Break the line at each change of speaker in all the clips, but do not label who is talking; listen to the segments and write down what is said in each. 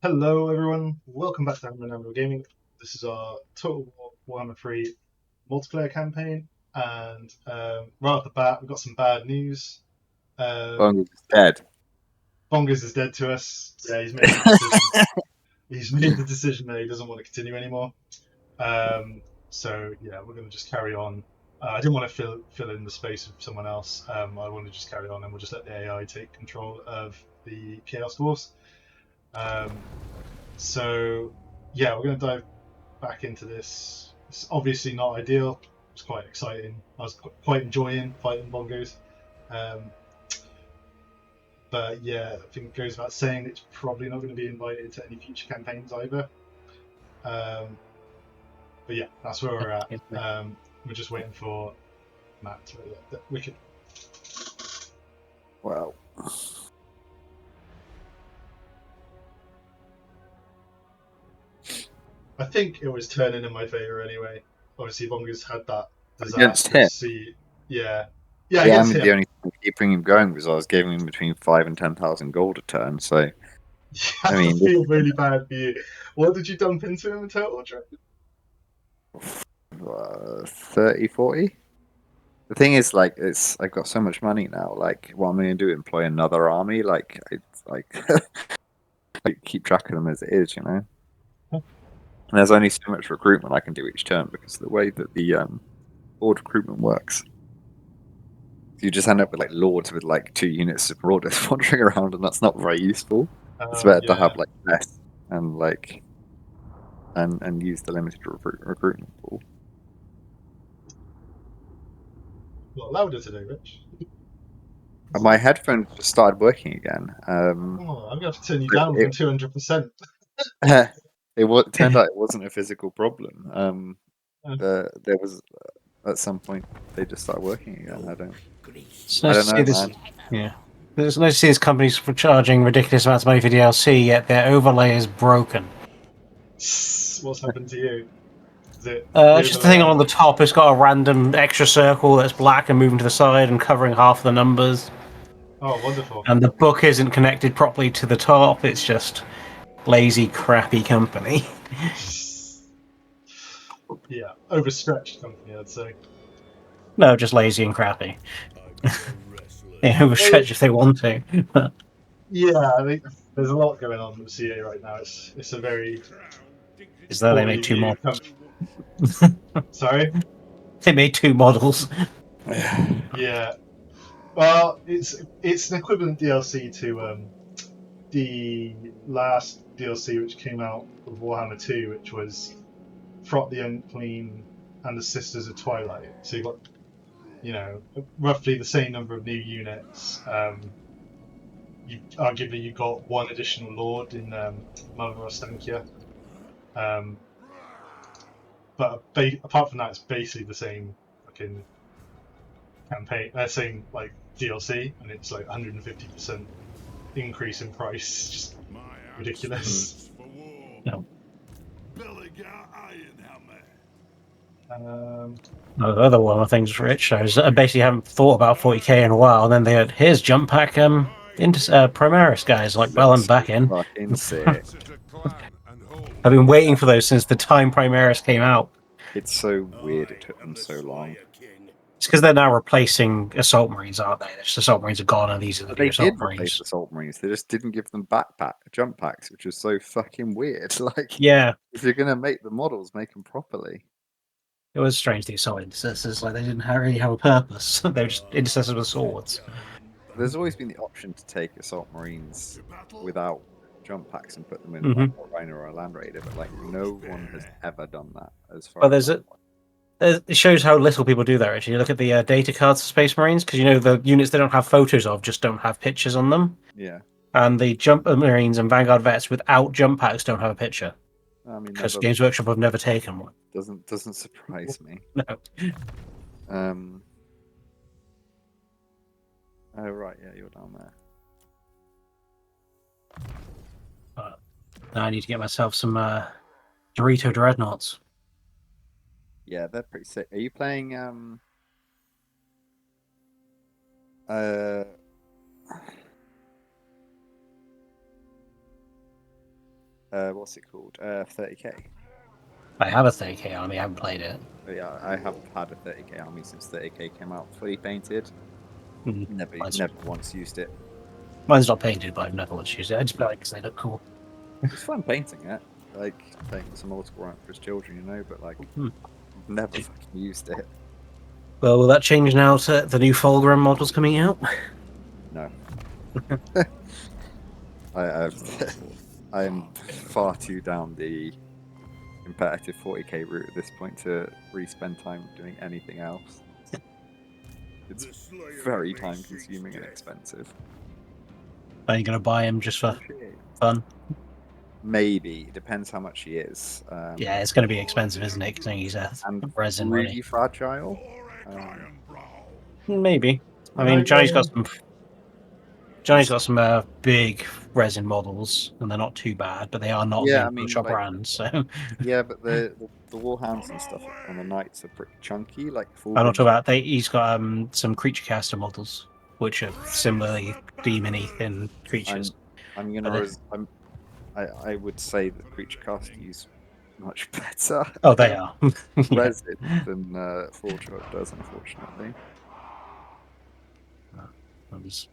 Hello, everyone. Welcome back to Hammer Gaming. This is our Total War Warhammer 3 multiplayer campaign, and right off the bat, we've got some bad news.
Bong
Um,
is dead.
Bongers is dead to us. Yeah, he's made the decision. He's made the decision that he doesn't want to continue anymore. So yeah, we're going to just carry on. I didn't want to fill in the space of someone else. I want to just carry on, and we'll just let the AI take control of the Chaos Force. Um, so yeah, we're going to dive back into this. It's obviously not ideal. It's quite exciting. I was quite enjoying fighting bongos. Um, but yeah, I think it goes without saying it's probably not going to be invited to any future campaigns either. Um, but yeah, that's where we're at. We're just waiting for Matt to wicked.
Well,
I think it was turning in my favour anyway. Obviously, bongos had that
against him,
disastrous see. Yeah, yeah,
yeah, I
against
mean the
him.
only thing keeping him going was I was giving him between 5 and 10,000 gold a turn. So
I
I mean,
feel really bad for you. What did you dump into him in total, Joe?
30, 40. The thing is, like, it's I've got so much money now. Like, what am I going to do? Employ another army? Like, it's like I keep track of them as it is, you know. And there's only so much recruitment I can do each turn because of the way that the board recruitment works. You just end up with like lords with like 2 units of marauders wandering around, and that's not very useful. It's better to have
Yeah,
like less and like and use the limited recruitment pool.
a lot louder today, Rich.
And my headphones just started working again.
Oh, I'm gonna have to turn you
It
down from 200%.
it turned out it wasn't a physical problem. There was at some point they just started working again.
It's
I
nice to
don't
see
know,
this.
man.
Yeah, it's nice to see these companies for charging ridiculous amounts of money for DLC, yet their overlay is broken.
What's happened to you? Is it the
It's just the
overlay
thing
out?
on the top. It's got a random extra circle that's black and moving to the side and covering half the numbers.
Oh, wonderful.
And the book isn't connected properly to the top. It's just lazy, crappy company.
Yeah, overstretched company, I'd say.
No, just lazy and crappy. They overstretch if they want to.
Yeah, I think there's a lot going on with CA right now. It's a very
Is that they
poorly
made two
viewed
models?
company. Sorry.
They made two models.
Yeah. Well, it's an equivalent DLC to the last DLC which came out with Warhammer 2, which was Fraught the Unclean and the Sisters of Twilight. So you got, roughly the same number of new units. You arguably you got one additional Lord in Mother Ostankia. Um, but apart from that, it's basically the same fucking campaign, same like DLC, and it's like 150% increase in price. Just
Mm.
ridiculous.
No.
Um,
The other one of the things, Rich, I basically haven't thought about 40k in a while, and then they had here's jump pack into Primaris guys, like, well, I'm
That's
back in.
fucking sick.
I've been waiting for those since the time Primaris came out.
It's so weird it took them so long.
It's because they're now replacing Assault Marines, aren't they? Just Assault Marines are gone, and these are the
But
new
they
Assault
did replace
Marines.
the Salt Marines. They just didn't give them jump packs, which was so fucking weird. Like,
Yeah,
if you're gonna make the models, make them properly.
it was strange, the Assault Intercessors. Like, they didn't really have a purpose. They were just Intercessors with swords.
There's always been the option to take Assault Marines without jump packs and put them in like
Mm-hmm.
a Rhino or a Land Raider, but like no one has ever done that as
But
far as I'm aware.
it shows how little people do that. Actually, you look at the data cards for Space Marines, because the units they don't have photos of just don't have pictures on them,
Yeah,
and the Jump Marines and Vanguard Vets without jump packs don't have a picture
I mean that
because Games Workshop have never taken one.
doesn't surprise me.
No,
Um. Oh right, yeah, you're down there.
but now I need to get myself some Dorito Dreadnoughts.
Yeah, they're pretty sick. Are you playing what's it called? 30k.
I have a 30k army. I haven't played it.
But yeah, I have had a 30k army since 30k came out, fully painted. Never once used it.
Mine's not painted, but I've never once used it. I just play it because they look cool.
It's fun painting it, like playing some multiple rank for his children, you know. But like, never fucking used it.
Well, will that change now to the new Thorgrim models coming out?
No. I'm far too down the competitive 40k route at this point to re-spend time doing anything else. It's very time consuming and expensive.
Are you going to buy him just for fun?
Maybe. It depends how much he is.
Yeah, it's going to be expensive, isn't it? Because he's a resin
really
money.
fragile.
Maybe. I mean, Johnny's got some big resin models, and they're not too bad, but they are not the shop brands. So
yeah, but the warhounds and stuff on the knights are pretty chunky. Like
I'm not talking about. He's got some creature caster models, which are similarly demony thin creatures.
I would say that creature casters much better.
Oh, they are.
Resin than Forge does, unfortunately.
There's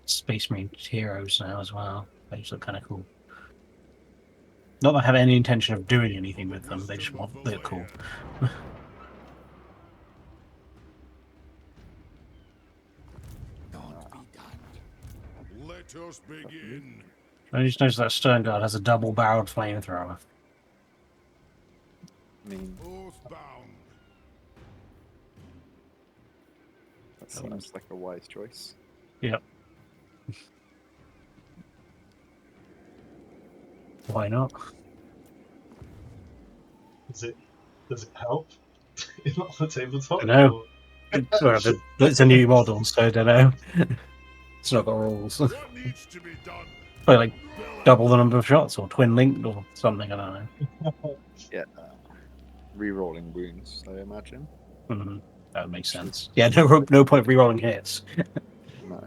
Space Marine heroes now as well. They just look kind of cool. Not that I have any intention of doing anything with them. They just look cool.
Let us begin.
I just noticed that Stern Guard has a double-barreled flamethrower.
I mean, that seems like a wise choice.
Yep. Why not?
Does it help? It's not on the tabletop?
I know. It's a new model, so I don't know. It's not got rules.
What needs to be done?
Probably like double the number of shots or twin linked or something, I don't know.
Yeah. Re-rolling wounds, I imagine.
Mm-hmm. That would make sense. Yeah, no point re-rolling hits.
No.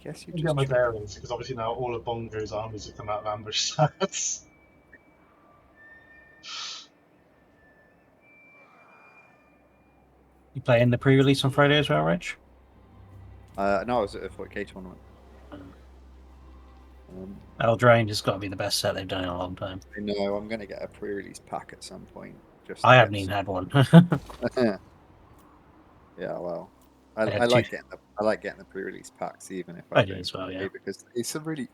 Guess you
Maybe
just
I'm variants because obviously now all of Bongo's armies have come out of ambush stats.
You playing the pre-release on Friday as well, Rich?
No, I was at a 40k tournament.
Eldraine has got to be the best set they've done in a long time.
I know, I'm going to get a pre-release pack at some point.
I haven't even had one.
Yeah, well, I like getting the pre-release packs even if
I do as well, yeah.
Because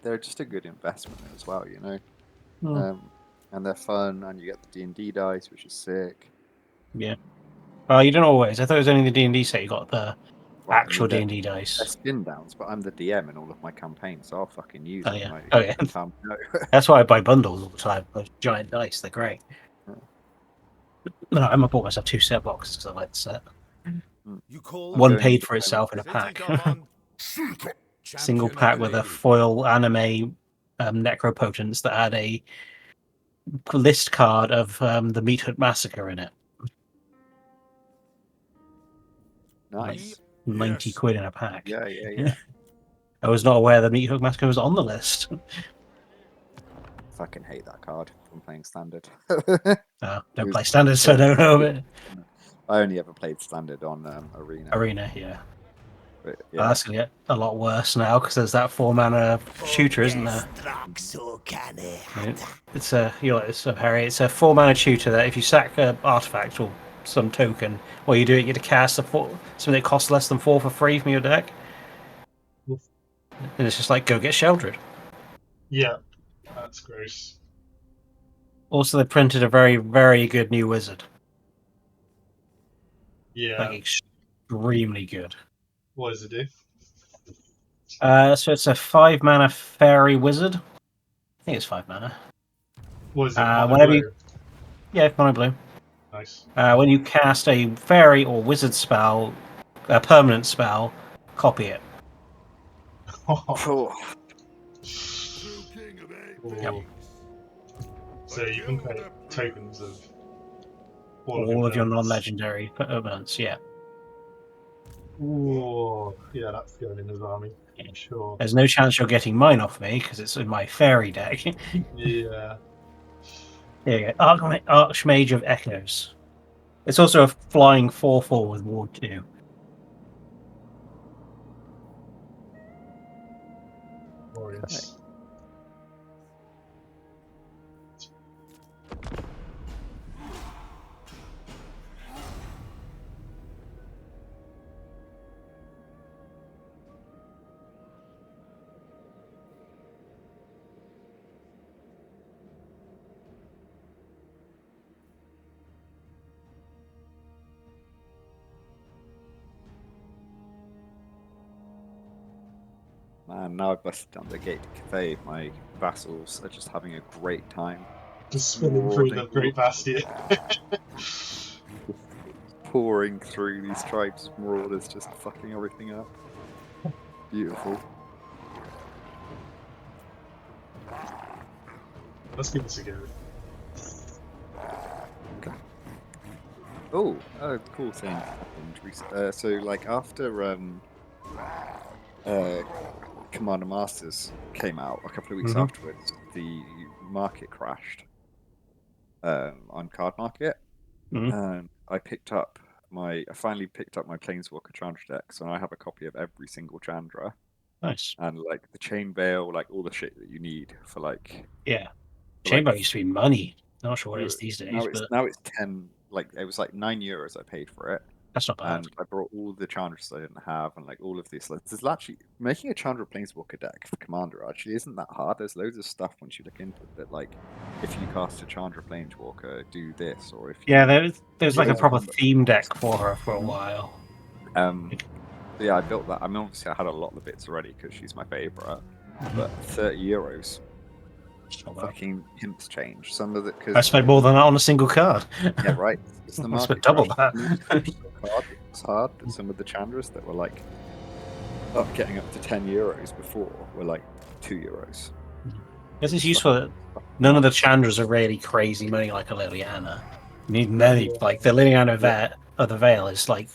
they're just a good investment as well, you know.
Mm.
And they're fun, and you get the D&D dice, which is sick.
Yeah. Well, you don't always. I thought it was only the D&D set you got the actual D&D
They're
dice.
spin downs, but I'm the DM in all of my campaigns, so I'll fucking use them.
Yeah.
Like,
Oh yeah.
no.
That's why I buy bundles all the time. Those giant dice, they're great. No, I bought myself 2 set boxes because I like the set. One paid for itself in a pack. Single pack with a foil anime necropotence that had a list card of the Meat Hook Massacre in it.
Nice.
Like 90 quid in a pack.
Yeah.
I was not aware the Meat Hook Massacre was on the list.
Fucking hate that card from playing standard.
Don't play standard, so I don't know of it.
I only ever played standard on Arena.
Arena, yeah.
But,
Oh, that's gonna get a lot worse now because there's that 4-mana shooter, isn't there? It's a 4-mana shooter that if you sack an artifact or some token, while you do it, you get to cast something that costs less than 4 for free from your deck. And it's just like, go get Sheldred.
Yeah, that's gross.
Also, they printed a very, very good new wizard.
Yeah.
Like, extremely good.
What does it do?
So it's a 5-mana fairy wizard. I think it's 5 mana.
What is it?
Whenever you... Yeah, mono blue.
Nice.
When you cast a fairy or wizard spell, a permanent spell, copy it.
Oh.
Yep.
So you can create tokens of
all of your non-legendary permanents, yeah.
Ooh, yeah, that's going in his army. I'm sure.
There's no chance you're getting mine off me because it's in my fairy deck.
Yeah.
Here you go. Archmage of Echoes. It's also a flying 4/4 with Ward 2.
Glorious.
Man, now I've busted down the gate to Cathay. My vassals are just having a great time.
Just spinning through the
Marauding.
Great Bastion.
Pouring through these tribes of marauders, just fucking everything up. Beautiful.
Let's give this a go.
Oh, a cool thing happened. So, like, after Commander Masters came out a couple of weeks afterwards, the market crashed on Card Market. And I finally picked up my Planeswalker Chandra deck, so I have a copy of every single Chandra.
Nice.
And, like, the Chain Veil, like, all the shit that you need for, like...
Yeah. Chainbow used to be money. Not sure what it is these days,
Now it's 10, like, it was like €9 I paid for it.
That's not bad.
And I brought all the Chandras I didn't have, and like all of this. Like, there's actually making a Chandra Planeswalker deck for Commander actually isn't that hard. There's loads of stuff once you look into it that, like, if you cast a Chandra Planeswalker, do this, or if you,
there's like a proper theme deck for her for a while.
Yeah, I built that. I mean, obviously I had a lot of the bits already because she's my favorite, but €30. Fucking pimps change. Some of it because
I spent more than that on a single card.
Yeah, right. It's the market.
Spent double that.
It's hard, but some of the Chandras that were like getting up to €10 before were like €2.
This is useful that none of the Chandras are really crazy money like a Liliana. You need many, like the Liliana of the Veil is like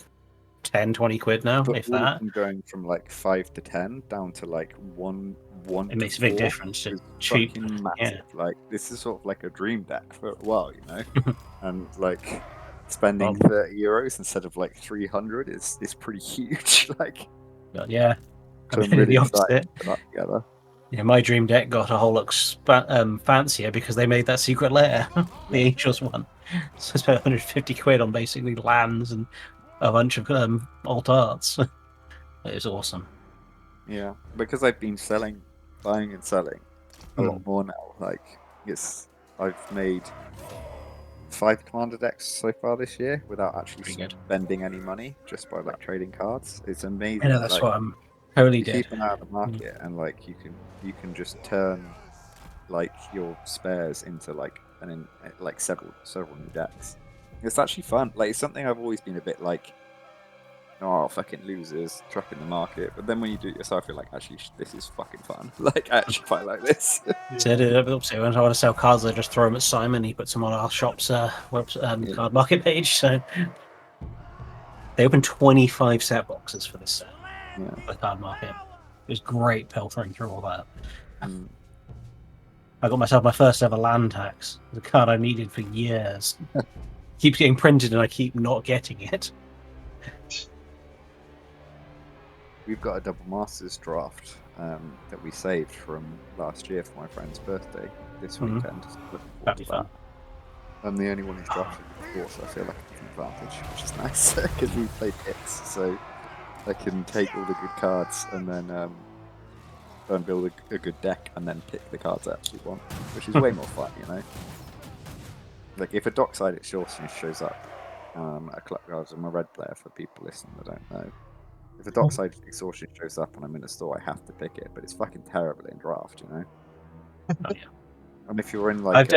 10-20 quid now,
but
if
all of
that.
them going from like 5 to 10 down to like one
It makes a big difference. It's cheap.
Massive.
Yeah.
Like, this is sort of like a dream deck for a while, you know. And like spending €30 instead of like 300 is pretty huge. Like,
but yeah,
so I'm really
the
excited
opposite.
to put that together.
Yeah, my dream deck got a whole lot fancier because they made that secret lair, the Angels one. So I spent 150 quid on basically lands and a bunch of alt arts. It was awesome.
Yeah, because I've been buying and selling a lot more now. Like, I've made 5 commander decks so far this year without actually spending any money, just by like trading cards. It's amazing.
I know, that's
like,
what I'm totally
you keep an eye on the market, and like you can just turn like your spares into like several new decks. It's actually fun. Like, it's something I've always been a bit like, oh, fucking losers, trapping the market. But then when you do it yourself, you're like, actually, this is fucking fun. Like, I actually quite like this.
So when I want to sell cards, I just throw them at Simon. He puts them on our shop's card market page. So they opened 25 set boxes for this set.
Yeah.
The card market. It was great pilfering through all that. I got myself my first ever land tax. The card I needed for years. Keeps getting printed and I keep not getting it.
We've got a double masters draft that we saved from last year for my friend's birthday this weekend.
That'd be fun.
I'm the only one who's drafted before, so I feel like it's an advantage, which is nice because we played hits, so I can take all the good cards and then go and build a good deck and then pick the cards I actually want, which is way more fun, you know. Like, if a Dockside Exhaustion shows up, I'm a red player for people listening that don't know. If a Dockside Exhaustion shows up and I'm in a store, I have to pick it, but it's fucking terrible in draft, you know?
Oh, yeah.
And if you're in, like...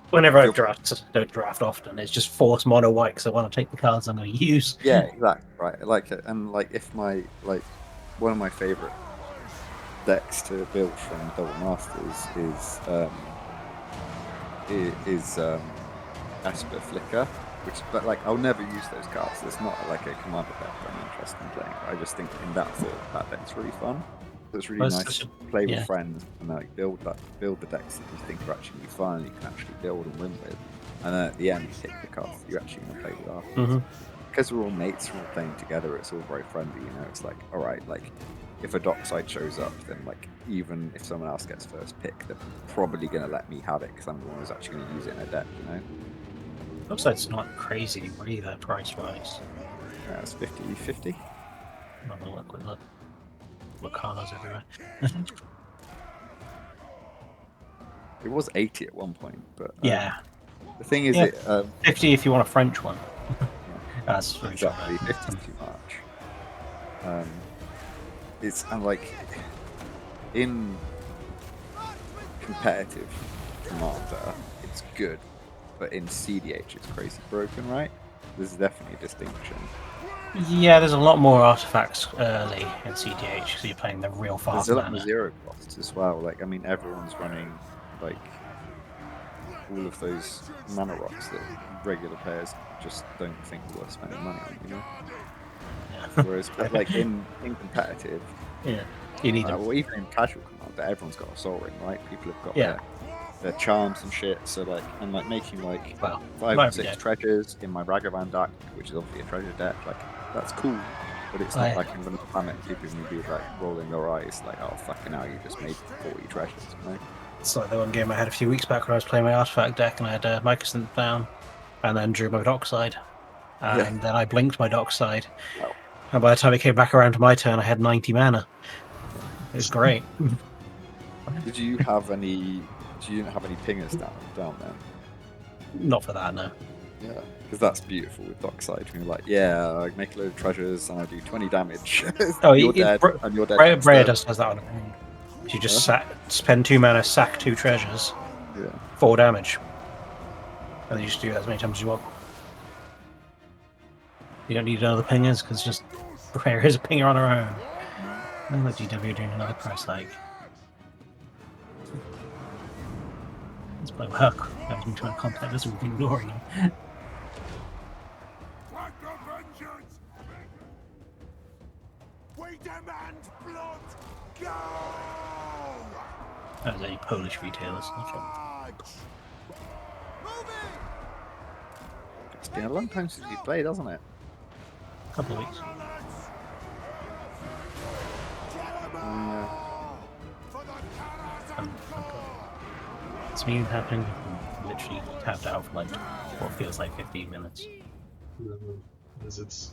Whenever I don't draft often, it's just force mono white because I want to take the cards I'm going to use.
Yeah, exactly, right. Like, and, like, if my... Like, one of my favourite decks to build from Double Masters is Esper Flicker, but like, I'll never use those cards. It's not like a commander deck I'm interested in playing. I just think in that form, that deck's really fun. It's really
Well, it's
nice
such
to play
yeah.
with friends and like build the decks that you think are actually fun and you can actually build and win with. And then at the end, you pick the cards you're actually going to play with afterwards. Because we're all mates, we're all playing together. It's all very friendly, you know. It's like, all right, like if a dockside shows up, then like even if someone else gets first pick, they're probably going to let me have it because I'm the one who's actually going to use it in a deck, you know.
Looks like it's not crazy either price-wise.
Yeah, it's 50-50.
Not gonna look with Lakanas everywhere.
It was 80 at one point, but
Yeah.
the thing is,
Yeah.
it
50 if you want a French one.
yeah,
That's very
exactly 50 is too much. It's and like in competitive Commander, it's good, but in CDH, it's crazy broken, right? There's definitely a distinction.
Yeah, there's a lot more artifacts early in CDH, so you're playing the real fast
There's a lot more
mana.
zero costs as well. Like, I mean, everyone's running like all of those mana rocks that regular players just don't think worth spending money on, you know.
Yeah.
Whereas, like in competitive,
Yeah, you need them.
well, even in casual Commander, everyone's got a Soul Ring, right? People have got
Yeah.
their charms and shit. So like, and like making like
Well,
5
not
or
every
6
day.
treasures in my Ragavan deck, which is obviously a treasure deck. Like, that's cool, but it's not like I'm gonna planet people and be like rolling their eyes, like, oh fucking hell, you just made 40 treasures, you know?
It's like the one game I had a few weeks back where I was playing my artifact deck and I had Mycosynth down, and then drew my dockside, and then I blinked my dockside, and by the time it came back around to my turn, I had 90 mana. It was great.
Did you have any? You didn't have any pingers down there?
Not for that, no.
Yeah, because that's beautiful with Dockside. When you're like, yeah, I make a load of treasures and I do 20 damage.
Oh,
you're dead, and you're dead.
Brea just has that on her own. You just spend 2 mana, sack 2 treasures, 4 damage, and then you just do that as many times as you want. You don't need another pingers because just Brea is a pinger on her own. And the GW doing another price hike. Let's play with her. I was trying to contact this and ignoring him.
We demand blood. Go!
That was any Polish retailers.
It's been a long time since we played, hasn't it?
A couple of weeks. It's been happening. Literally tapped out for like what feels like 15 minutes.
Lizards.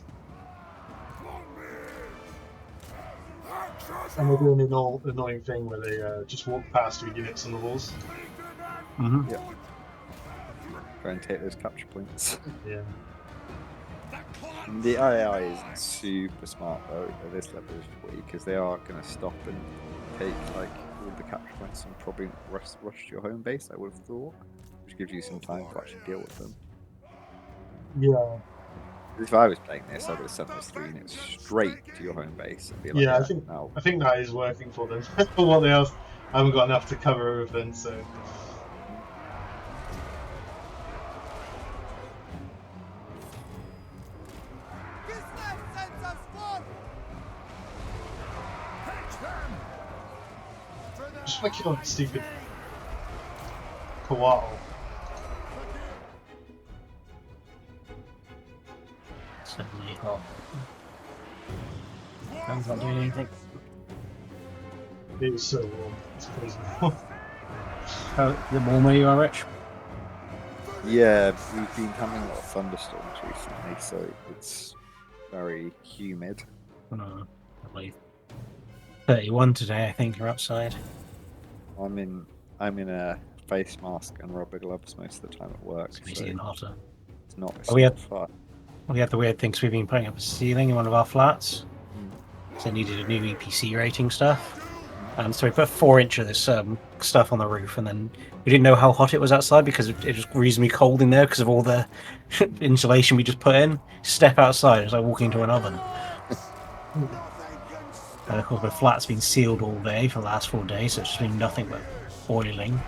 And they're doing an annoying thing where they just walk past your units on the walls.
Mm-hmm.
Yeah. Try and take those capture points.
Yeah.
The AI isn't super smart though at this level of 40 because they are going to stop and take like all the capture points and probably rush to your home base, I would have thought, which gives you some time to actually deal with them.
Yeah.
If I was playing this, I would have sent those 3 units straight to your home base and be like,
Yeah, I think that is working for them. For what else, I haven't got enough to cover everything, so. Just want to kill that stupid koala.
Suddenly hot. Hands not doing anything.
It was so warm. It's crazy.
The warm where you are, Rich?
yeah, we've been having a lot of thunderstorms recently, so it's very humid.
I believe 31 today. I think you're outside.
I'm in a face mask and rubber gloves most of the time at work,
It's
so
getting hotter.
it's not. It's
we
not
had-
fun.
We had the weird thing 'cause we've been putting up a ceiling in one of our flats. So they needed a new EPC rating stuff. And so we put 4 inch of this stuff on the roof, and then we didn't know how hot it was outside because it was reasonably cold in there because of all the insulation we just put in. Step outside, it's like walking into an oven. And of course, the flat's been sealed all day for the last 4 days, so it's just been nothing but boiling.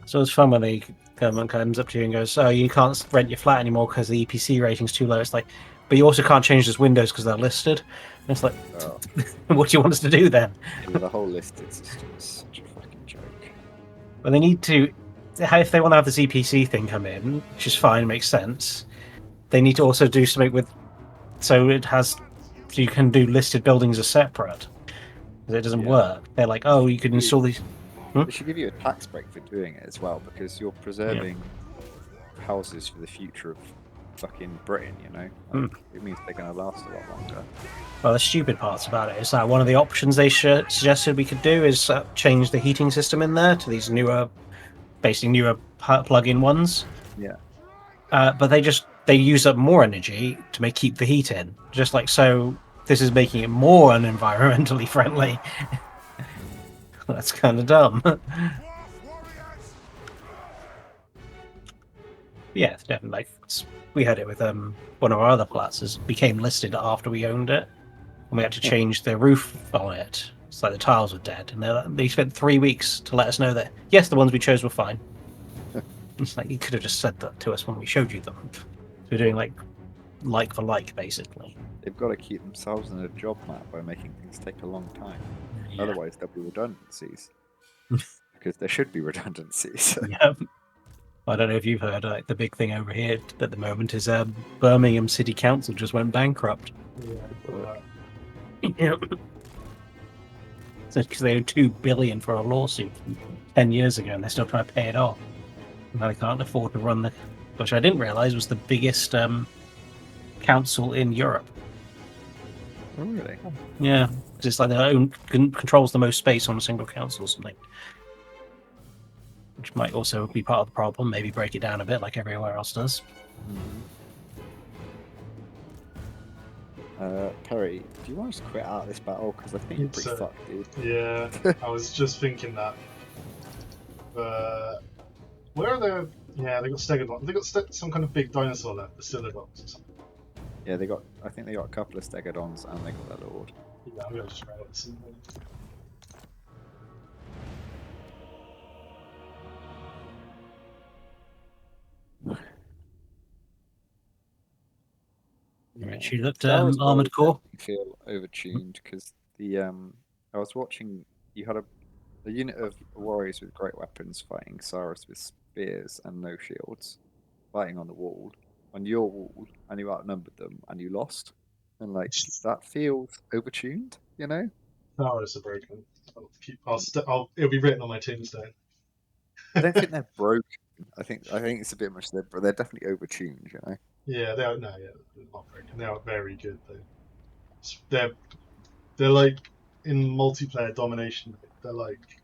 So it's fun when they government comes up to you and goes, "Oh, you can't rent your flat anymore because the EPC rating's too low." It's like, but you also can't change those windows because they're listed. And it's like,
Oh,
what do you want us to do then?
yeah, the whole listed system is such a fucking joke.
But they need to, if they want to have this EPC thing come in, which is fine, makes sense. They need to also do something with, so it has, so you can do listed buildings as separate. Because it doesn't
Yeah.
work. They're like, oh, you can install these.
They should give you a tax break for doing it as well, because you're preserving houses for the future of fucking Britain, you know? Like, it means they're going to last a lot longer.
Well, the stupid parts about it is that one of the options they suggested we could do is change the heating system in there to these newer, basically newer plug-in ones.
Yeah.
But they use up more energy to keep the heat in. Just like so, this is making it more unenvironmentally friendly. That's kind of dumb. Yeah, it's definitely. Like, we had it with one of our other flats. Became listed after we owned it, and we had to change the roof on it. It's like the tiles were dead, and they spent 3 weeks to let us know that yes, the ones we chose were fine. It's like you could have just said that to us when we showed you them. We're doing like for like, basically.
They've got to keep themselves in a job map by making things take a long time.
Yeah.
Otherwise, there'll be redundancies. Because there should be redundancies.
Yeah. I don't know if you've heard, the big thing over here at the moment is Birmingham City Council just went bankrupt. Yeah. Because they owed $2 billion for a lawsuit from 10 years ago, and they're still trying to pay it off. And they can't afford to run which I didn't realise was the biggest council in Europe.
Oh, really?
Yeah, just like their own controls the most space on a single council or something. Which might also be part of the problem. Maybe break it down a bit, like everywhere else does.
Perry, do you want to just quit out of this battle? Because I think you're pretty fucked, dude.
Yeah, I was just thinking that. Where are the? Yeah, they got stegodons. They got some kind of big dinosaur left, the Silodons or something.
Yeah, I think they got a couple of stegodons and they got their lord.
Yeah, I'm gonna just write it somewhere.
Right, she looked
Star Wars
Armored Core.
Feel overtuned because I was watching. You had a unit of warriors with great weapons fighting Cyrus with spears and no shields, fighting on the wall, on your wall, and you outnumbered them and you lost. And like that feels overtuned, you know?
Towers are broken. It'll be written on my tombstone.
I don't think they're broken. I think it's a bit much. They're definitely overtuned, you know.
Yeah, they are. No, yeah, they're not broken. They are very good though. They're like in multiplayer domination. They're like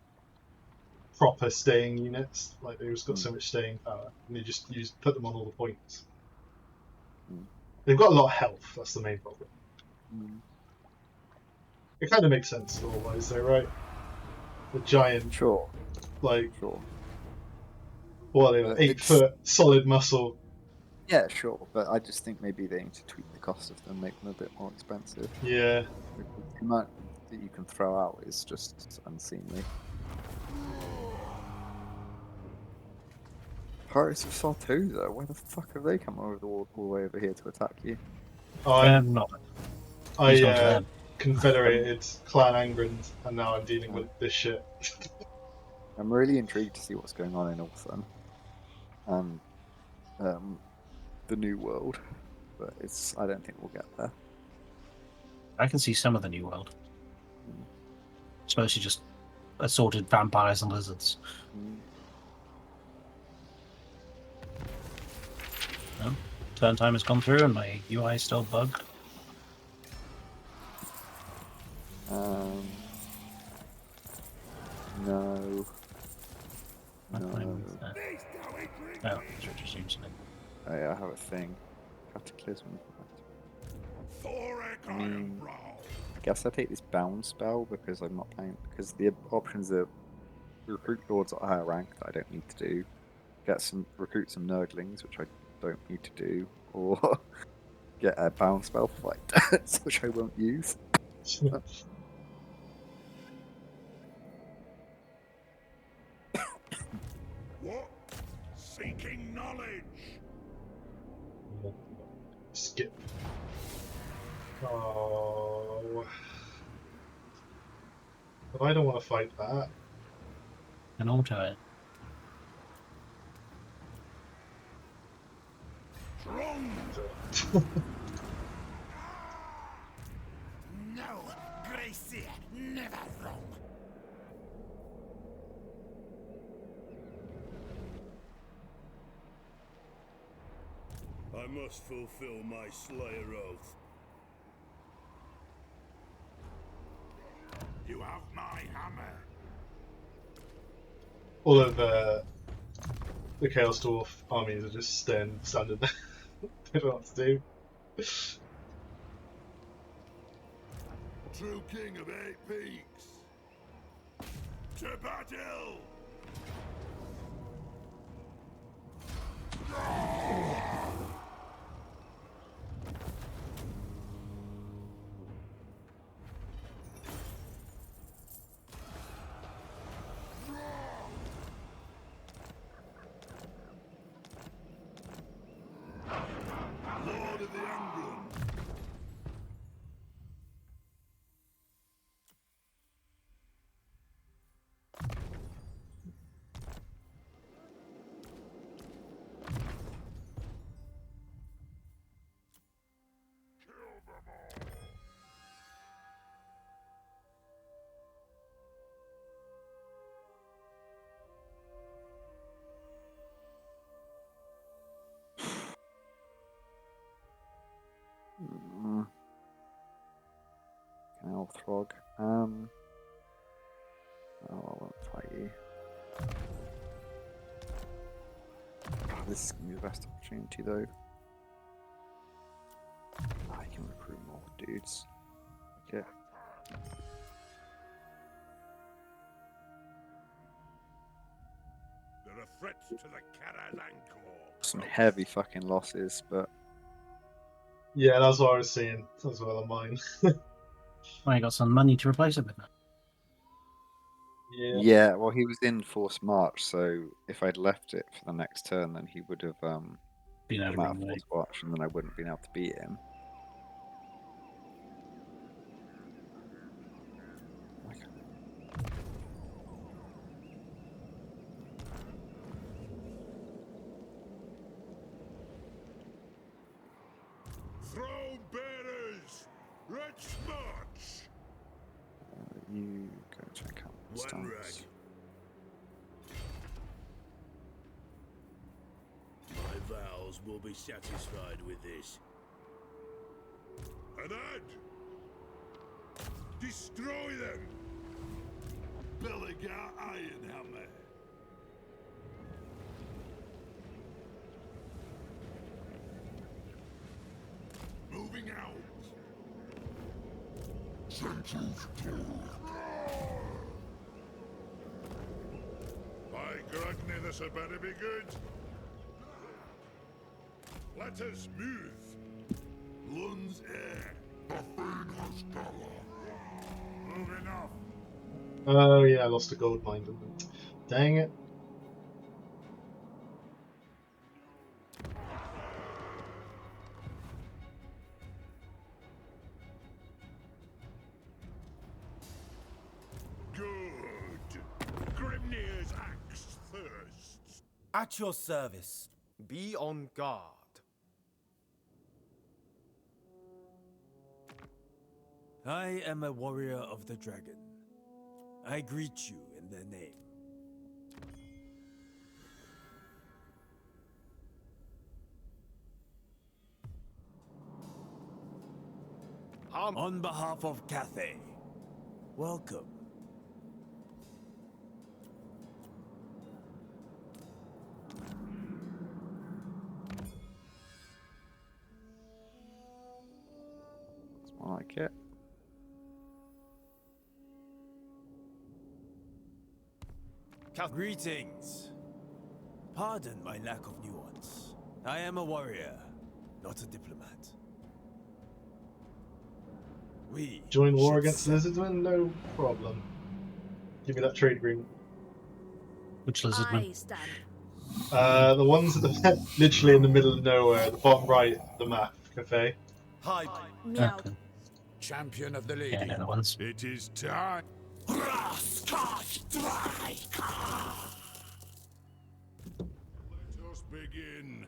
proper staying units. Like they've just got so much staying power, and they just put them on all the points. They've got a lot of health. That's the main problem. It kind of makes sense otherwise, though, right? The giant,
Sure.
like,
Sure.
what are they, 8 foot solid muscle.
Yeah, sure, but I just think maybe they need to tweak the cost of them, make them a bit more expensive.
Yeah.
The amount that you can throw out is just unseemly. Pirates of Sartosa, where the fuck have they come over all the way over here to attack you?
Not.
Confederated Clan Angrand, and now I'm dealing with this shit.
I'm really intrigued to see what's going on in Orthan and the New World, but I don't think we'll get there.
I can see some of the New World. It's mostly just assorted vampires and lizards. No, turn time has gone through and my UI is still bugged.
No.
No, it's interesting.
Oh yeah, I have a thing. Cataclysm. I guess I take this bound spell because I'm not playing. Because the options are recruit lords at a higher rank that I don't need to do. Recruit some nurglings, which I don't need to do, or get a bound spell fight, which I won't use.
Seeking knowledge.
Skip. Oh. But I don't want to fight that.
And auto it.
Wrong. No, Gracie, never wrong.
I must fulfill my Slayer oath.
You have my hammer.
All of the Chaos Dwarf armies are just standing there. They don't know what to do.
True king of 8 peaks. To battle! Lord of the Angron.
Throg. Oh, I won't fight you. This is gonna be the best opportunity though. I can recruit more dudes. Okay.
There are threats to the Karaz-a-Karak.
Some heavy fucking losses, but
Yeah, that's what I was saying as well on mine.
I got some money to replace it with now.
Yeah.
yeah, well he was in forced march, so if I'd left it for the next turn then he would have
Been able to
come out of
bring away.
forced march and then I wouldn't have been able to beat him.
Throne bearers, let's march.
You go check out the
One
stance.
rag. My vows will be satisfied with this.
And add. Destroy them. Belligar Ironhammer. Moving out. By Grugny, this had better be good. Let us move. Lun's air. Moving off.
Oh yeah, I lost a gold mine, didn't I? Dang it.
Good. Grimnir's axe thirsts.
At your service. Be on guard. I am a warrior of the dragon. I greet you in their name. On behalf of Cathay, welcome.
That's more like it.
Greetings. Pardon my lack of nuance. I am a warrior, not a diplomat. We
Join war
should
against Lizardman? No problem. Give me that trade agreement.
Which Lizardman?
I stand
The ones at the literally in the middle of nowhere, the bottom right, the map cafe.
Hide.
Meow.
Okay.
Champion of the lady.
Yeah, I know the ones.
It is time. Let us begin.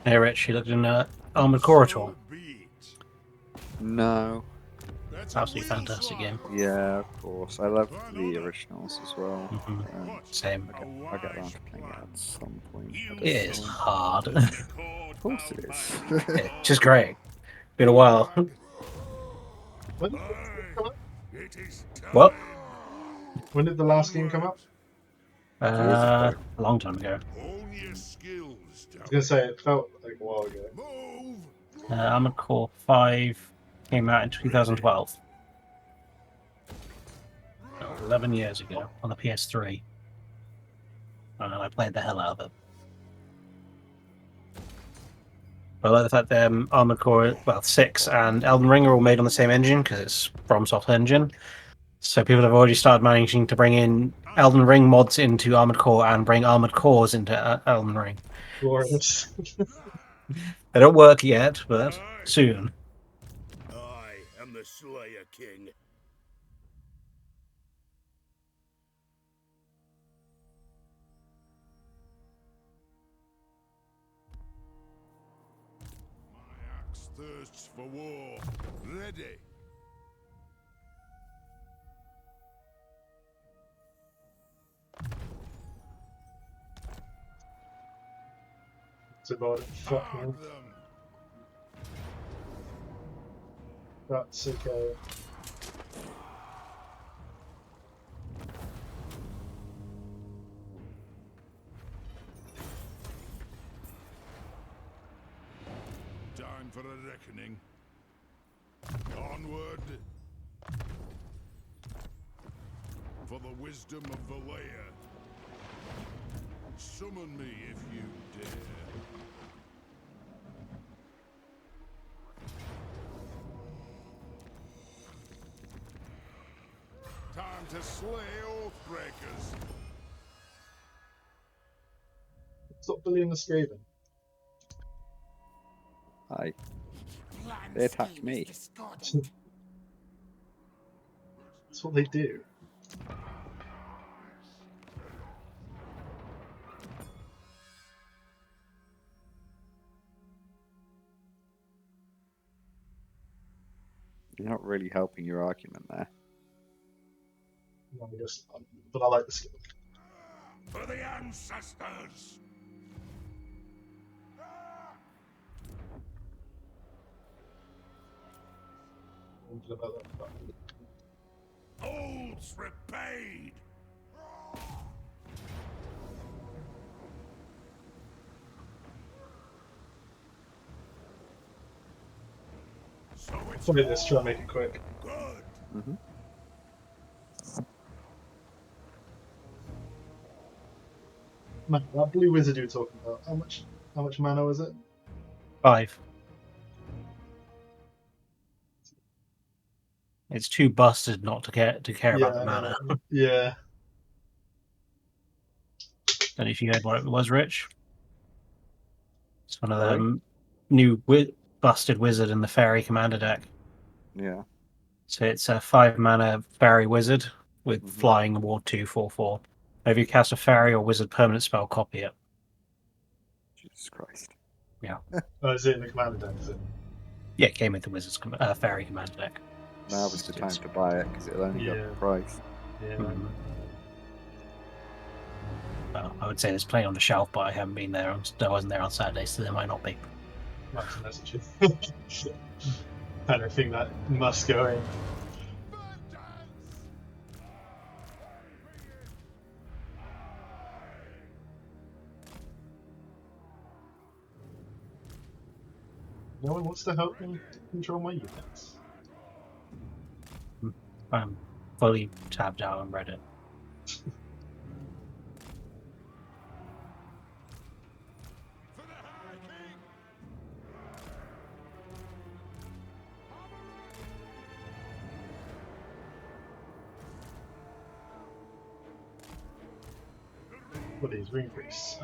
Hey, Rich, you looked in Armored Core at all?
So be it.
No.
Better
Absolutely
will
fantastic game.
slide.
Yeah, of course. I love the originals as well.
hmm
Um,
Same.
I'll get around to playing it at some point. I don't
It is
know.
hard.
Of course it is.
It's just great. Been a while.
When did the last game come out?
It is time.
What?
When did the last game come out?
Years ago.
A long time ago.
Hone your skills,
I was gonna say it felt like a while ago.
Move.
Armored Core 5 came out in 2012. 11 years ago on the PS3. And I played the hell out of it. I like the fact that Armored Core 6 and Elden Ring are all made on the same engine because it's FromSoft engine. So people have already started managing to bring in Elden Ring mods into Armored Core and bring Armored Cores into Elden Ring.
Glorious.
They don't work yet, but soon.
I am the Slayer King.
My axe thirsts for war. Ready.
It's about it. Fuck me.
Guard them.
That's okay.
Time for a reckoning. Onward. For the wisdom of Valea. Summon me if you dare. Time to slay Oathbreakers.
Stop bullying the Skaven.
Hi. They attacked me.
That's what they do.
You're not really helping your argument there.
No, but I like the Skaven.
For the ancestors.
Thinking about that.
Oaths repaid. So it's
Probably this, try and make it quick.
good.
Mm-hmm.
Man, that blue wizard you were talking about, how much mana was it?
5. It's too busted not to care about the mana.
Yeah.
Don't know if you heard what it was, Rich. It's one of
Sorry?
them new busted wizard in the fairy commander deck.
Yeah.
So it's a 5 mana fairy wizard with
Mhm.
flying ward 2/4/4. If you cast a fairy or wizard permanent spell, copy it.
Jesus Christ.
Oh, is it in the commander deck, is it?
Yeah, it came with the wizard's fairy commander deck.
Now is the time to buy it because it'll only go up
Yeah.
the price.
Yeah.
Mhm. Well, I would say there's plenty on the shelf, but I haven't been there. I wasn't there on Saturday, so there might not be.
Nice messages. I don't think that must go in. No one wants to help me control my units.
I'm fully tabbed out on Reddit.
What are these? Ring priests.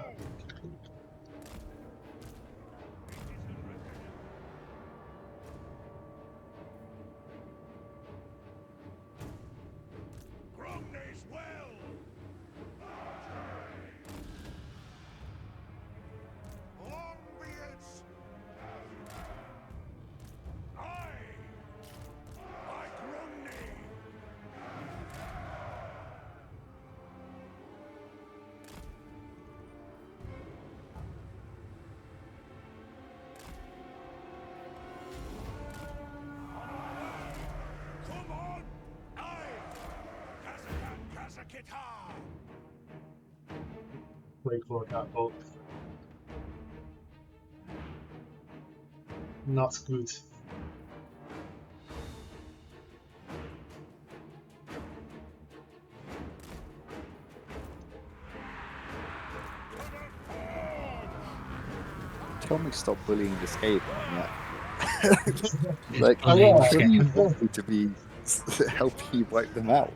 Grumney's well. Long be its. Aye. By Grumney. Come on! Aye! Karaz-a-Karak!
Wait for catapult. Not good.
Tell me stop bullying the Skaven. Yeah. Like,
Oh, yeah.
surely you want me to be helping you wipe them out.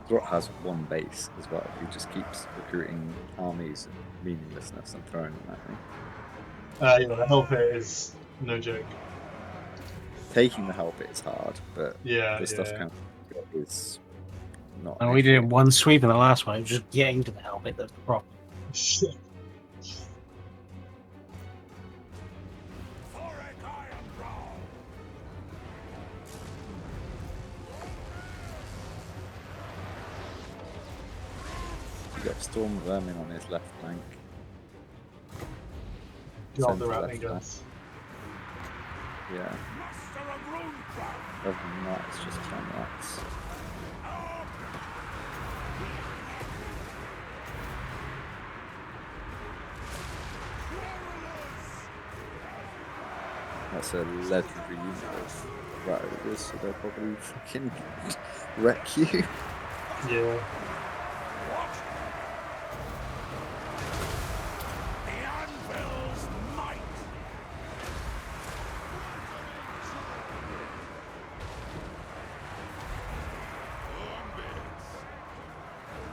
Grot has one base as well. He just keeps recruiting armies and meaninglessness and throwing them at me.
Yeah, the help here is no joke.
Taking the help is hard, but
Yeah,
the stuff
yeah.
kind of is not.
And
an
we did
issue.
one sweep in the last one. It was just getting to the helmet that's the problem.
You got Storm Vermin on his left flank.
Got the
Centre
Rhameil
left
guns.
flank. Yeah. Other than that, it's just clan rats. That's a legendary unit of rat ogres, so they'll probably fucking wreck you.
Yeah.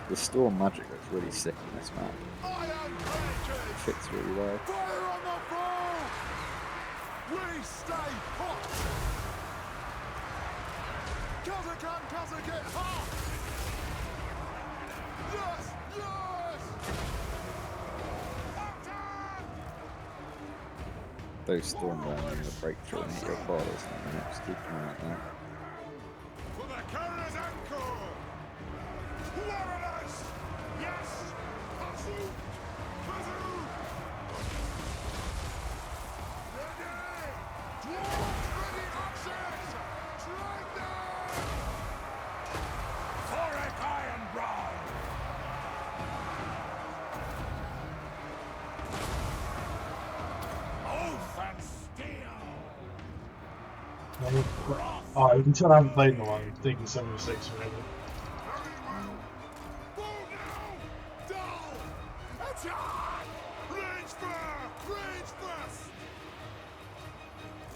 The storm magic looks really sick in this map. It fits really well.
Fire on the ball! We stay hot! Karaz-a-Karak, get hot! Yes! Yes! Attack!
Those storm vermin will break through and hit your borders in a minute. Just keep them like that.
For the Karaz-a-Karak! Lybaras! Yes! Pursuit! Pursuit! Ready! Dwarves ready access! Strike them! Thorek Ironbrow! Oath and steel!
Oh, you can tell I haven't played in a while. I'm thinking 7 or 6 maybe.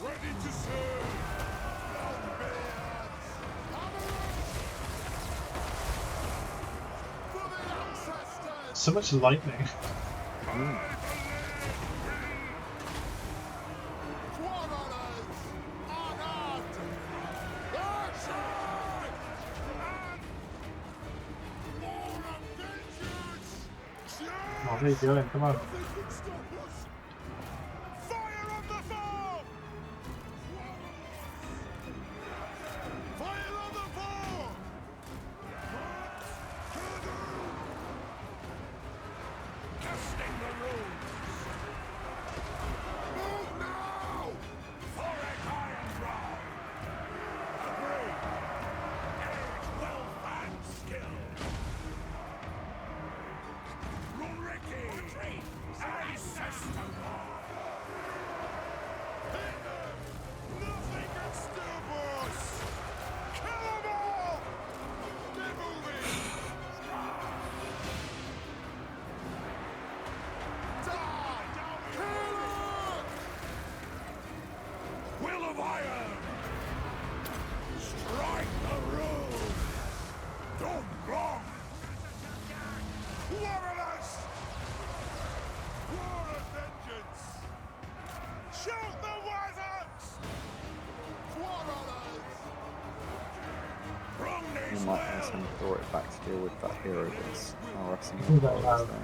Ready to serve! For the ancestors!
So much lightning.
Warriors! Unarmed! Action! And more vengeance!
Oh, there you go, come on.
Nothing can stop us! Fire on the foe! Fire on the foe! Casting the runes! Move now! Thorek Ironbrow! Agree! Age, wealth, and skill! Runriki! Ancestor
might send Thor back to deal with that hero that's harassing
Who's
the
that
players
now?
there.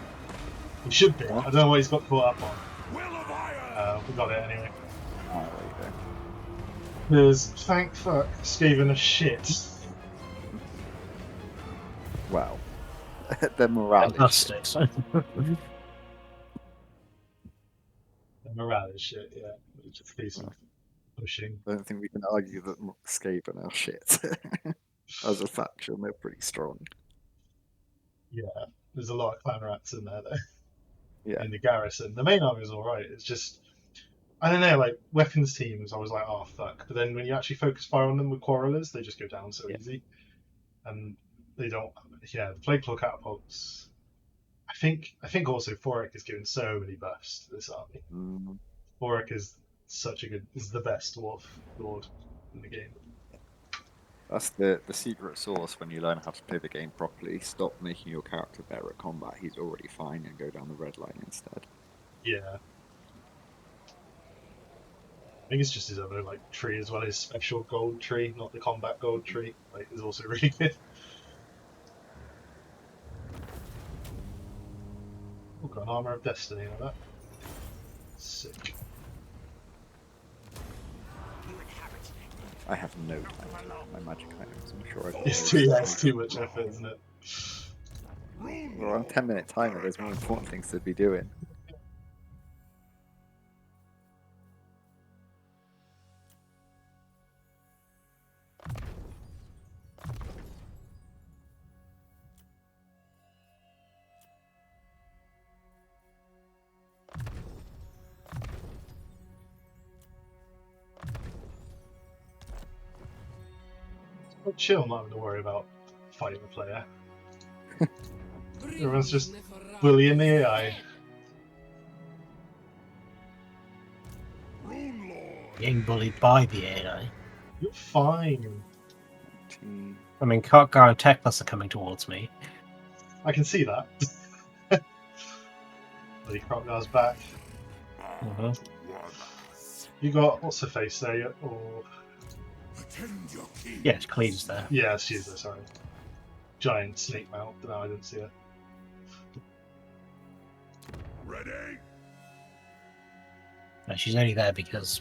He should be.
What?
I don't know what he's got caught up on.
Will of iron!
We got it anyway.
Ah, there you go.
There's thank fuck Skaven a shit.
Wow. The morale is shit.
Busted.
The morale is shit, yeah. Just a piece of pushing.
I don't think we can argue that Skaven are shit. As a faction, they're pretty strong.
Yeah. There's a lot of clan rats in there though.
Yeah.
In the garrison. The main army is alright. It's just I don't know, like weapons teams I was like, oh fuck. But then when you actually focus fire on them with quarrelers, they just go down so easy. And they don't the Plague Claw catapults. I think also Forik is given so many buffs to this army.
Mm.
Forik is the best dwarf lord in the game.
That's the secret sauce when you learn how to play the game properly. Stop making your character better at combat. He's already fine, and go down the red line instead.
Yeah. I think it's just his other like tree as well, his special gold tree, not the combat gold tree. Like is also really good. Oh, got an armor of destiny on that. Sick.
I have no time to learn my magic items. I'm sure I've
It's too much effort, isn't it?
We're on 10-minute timer. There's more important things to be doing.
But chill, not having to worry about fighting the player. Everyone's just bullying the AI.
Rune Lord!
Being bullied by the AI.
You're fine.
I mean, Karkar and Teklas are coming towards me.
I can see that. Bloody Crocodile's back.
Mhm.
You got what's her face there? Or
Attend your king.
Yes, Khalida's there.
yeah, she's there. Sorry, giant snake mouth. No, I didn't see her.
Ready?
No, she's only there because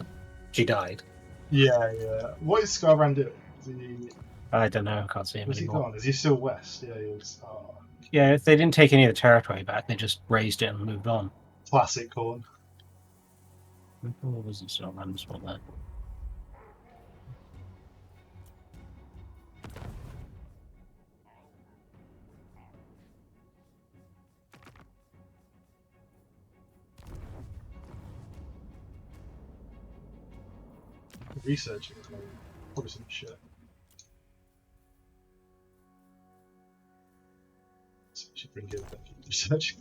she died.
Yeah. What is Scarbrand doing? Is he?
I don't know. I can't see him
Where's he
anymore.
gone? Is he still west? Yeah, he is. Oh,
Yeah, if they didn't take any of the territory back, they just raised it and moved on.
classic corn.
Or was it still a random spot there?
Researching probably some shit. Should bring it back. Researching.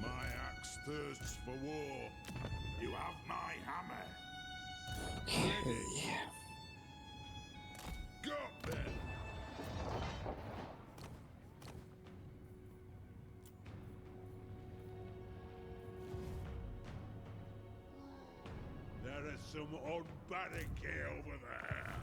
My axe thirsts for war. You have my hammer. Ready? Go then. There is some odd barricade over there.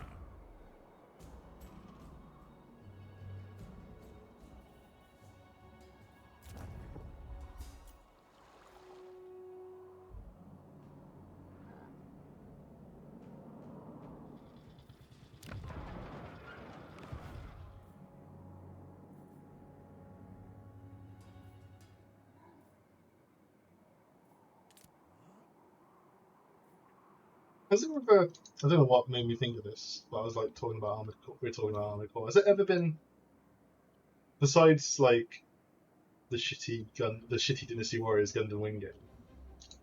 Has it ever? I don't know what made me think of this, but I was like talking about Armored Core. We were talking about Armored Core. Has it ever been, besides like the shitty Dynasty Warriors Gundam Wing game?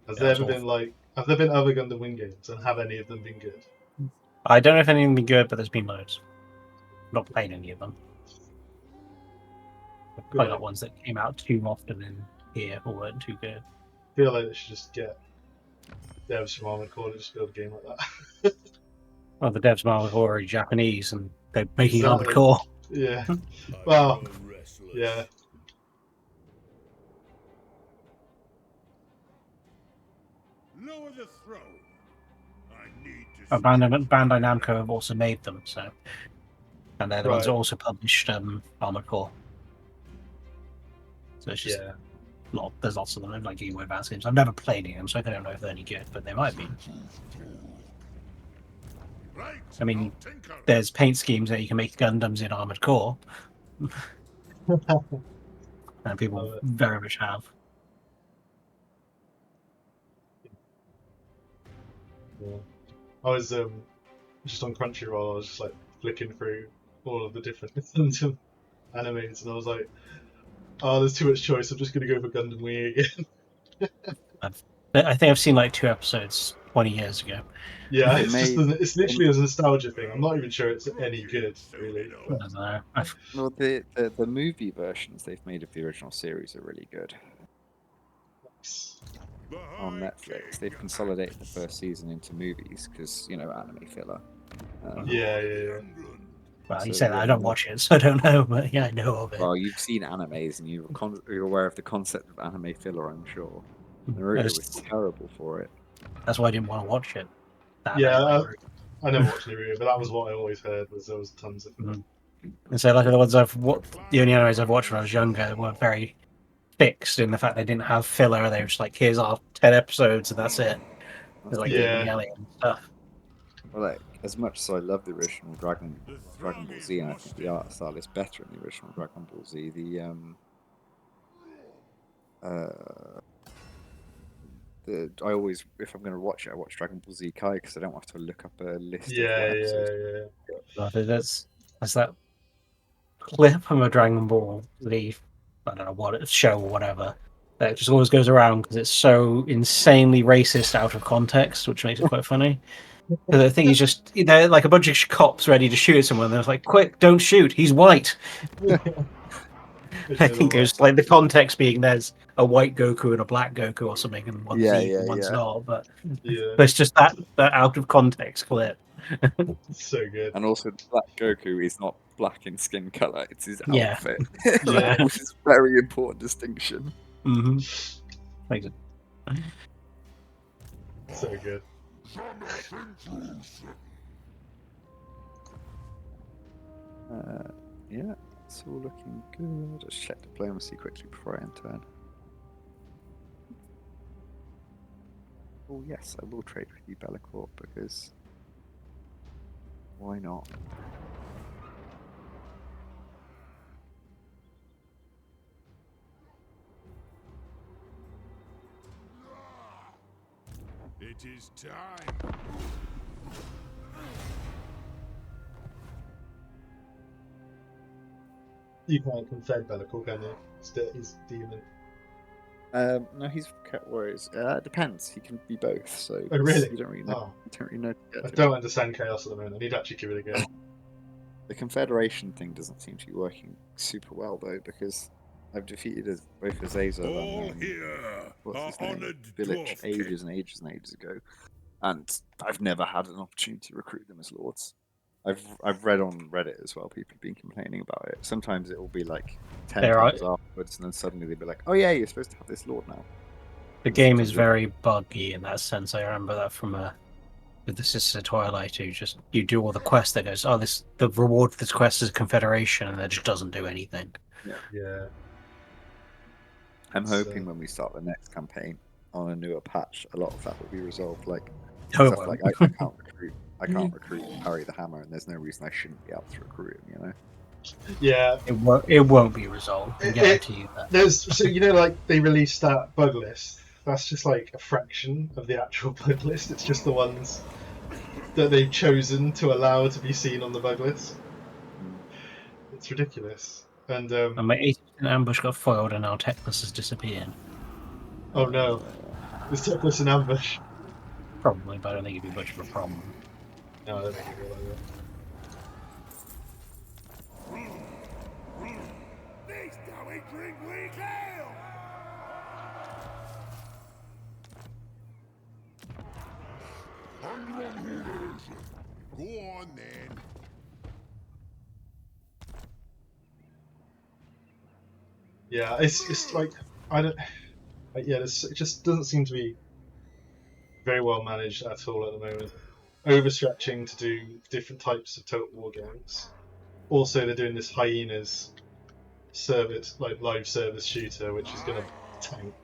Has there
That's
ever been
awful.
like? Have there been other Gundam Wing games, and have any of them been good?
I don't know if anything been good, but there's been loads. Not played any of them. Probably not ones that came out too often in here or weren't too good.
I feel like they should just get devs from Armored Core to just build a game like that.
Well, the devs are already Japanese and they're making
Exactly.
Armored Core.
Yeah.
I
Well,
grow restless.
yeah.
Lower the throne. I need to
Bandai Namco have also made them, so and they're the ones
Right.
that also published Armored Core. So it's just
Yeah.
there's lots of them like Game Boy Advance games. I've never played any of them, so I don't know if they're any good, but they might be.
Right.
I mean,
I'll tinker.
there's paint schemes that you can make Gundams in Armored Core, and people
Love it.
very much have.
Yeah. I was just on Crunchyroll. I was just like flicking through all of the different Gundam animes, and I was like, "Oh, there's too much choice. I'm just gonna go for Gundam Wing again."
I think I've seen like 2 episodes 20 years ago.
Yeah,
They
it's just
made
it's literally a nostalgia thing. I'm not even sure it's any good, really.
I
But
don't know.
well, the movie versions they've made of the original series are really good.
The
On
High
Netflix,
King
they've consolidated the first season into movies because anime filler.
yeah.
England.
Well, you
So,
say that
yeah,
I don't watch it, so I don't know, but yeah, I know of it.
Well, you've seen animes and you're aware of the concept of anime filler, I'm sure. Naruto was terrible for it.
That's why I didn't want to watch it.
Yeah, I never watched Naruto, but that was what I always heard. Was there was tons of
Mhm. And so, like the ones the only animes I've watched when I was younger were very fixed in the fact they didn't have filler. They were just like, here's our 10 episodes and that's it. There's like
Yeah.
Evangelion and stuff.
Well, like, as much as I love the original Dragon Ball Z, and I think the art style is better in the original Dragon Ball Z, I always, if I'm going to watch it, I watch Dragon Ball Z Kai because I don't have to look up a list of
Yeah,
what episodes.
That's that clip from a Dragon Ball Z, I don't know what it's show or whatever, that just always goes around because it's so insanely racist out of context, which makes it quite funny. Because I think he's just, like a bunch of cops ready to shoot someone. They're like, quick, don't shoot, he's white. I think there's like the context being there's a white Goku and a black Goku or something, and one's
Yeah,
evil,
yeah,
one's
yeah.
not. But
yeah,
it's just that out of context clip.
so good.
And also, Black Goku is not black in skin color; it's his
Yeah.
outfit,
Yeah.
which is a very important distinction.
Mm-hmm.
So good.
Yeah, it's all looking good. Just check diplomacy quickly before I end turn. Oh yes, I will trade with you, Bellacorp, because why not?
It is time.
You can't confed Bellicle, can you? He's demon.
No, he's Cat Warriors. It depends. He can be both, so
Oh, really?
you don't really know.
Oh,
You don't really know.
I don't understand Chaos at the moment. I need to actually give it a go.
The Confederation thing doesn't seem to be working super well though, because I've defeated both Azazel
All
and
here
what's
are
his name?
honored
Village
dwarf
ages and ages and ages ago, and I've never had an opportunity to recruit them as lords. I've read on Reddit as well. People have been complaining about it. Sometimes it will be like 10
They're
turns afterwards, and then suddenly they'll be like, "Oh yeah, you're supposed to have this lord now."
The game is very buggy in that sense. I remember that from with the Sister Twilight, you do all the quests that goes, oh, the reward for this quest is Confederation, and it just doesn't do anything.
Yeah.
I'm
So-
hoping when we start the next campaign on a newer patch, a lot of that will be resolved. Like
No, it
stuff like
won't.
I can't recruit Harry the Hammer, and there's no reason I shouldn't be able to recruit him. You know.
Yeah.
It won't be resolved. I
It-
guarantee you that.
There's like they released that bug list. That's just like a fraction of the actual bug list. It's just the ones that they've chosen to allow to be seen on the bug list. It's ridiculous. And
And my 80% ambush got foiled, and now Teclis has disappeared.
oh no, this took us an ambush.
Probably, but I don't think it'd be much of a problem.
No, I don't think it will.
This how we drink weak ale. Go on then.
Yeah, it's like I don't. Yeah, it just doesn't seem to be very well managed at all at the moment. Overstretching to do different types of Total War games. Also, they're doing this Hyenas service, like live service shooter, which is going to tank.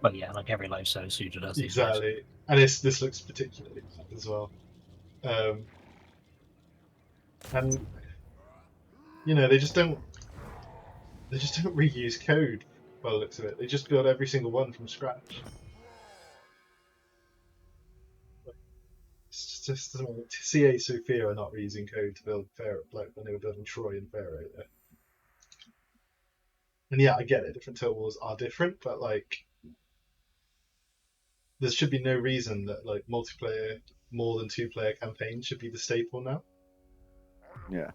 But yeah, like every live service shooter does these days.
Exactly, and this looks particularly bad as well. And they just don't reuse code by the looks of it. They just build every single one from scratch. It's just CA Sophia are not reusing code to build Pharaoh, like when they were building Troy and Pharaoh. And yeah, I get it. Different Total Wars are different, but like, there should be no reason that like multiplayer, more than 2-player campaigns should be the staple now.
Yeah.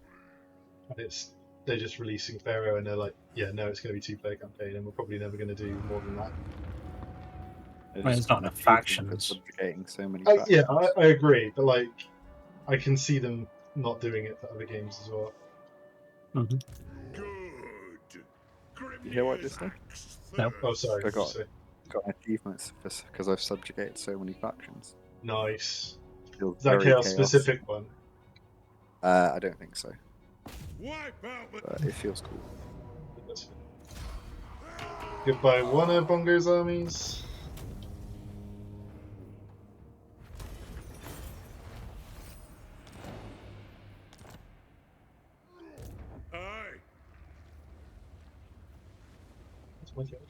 And they're just releasing Pharaoh, and they're like, yeah, no, it's going to be 2-player campaign, and we're probably never going to do more than that.
Well, it's not enough factions.
Subjugating so many
Yeah,
factions.
I agree, but like, I can see them not doing it for other games as well.
Mm-hmm.
Good.
You hear what I just said?
No.
Oh, sorry.
I got achievements because I've subjugated so many factions.
Nice.
Feels
Is that
very
chaos specific one?
I don't think so,
Wipe out the
but it feels cool.
Goodbye, one of Bongo's armies.
Aye.
That's my favorite.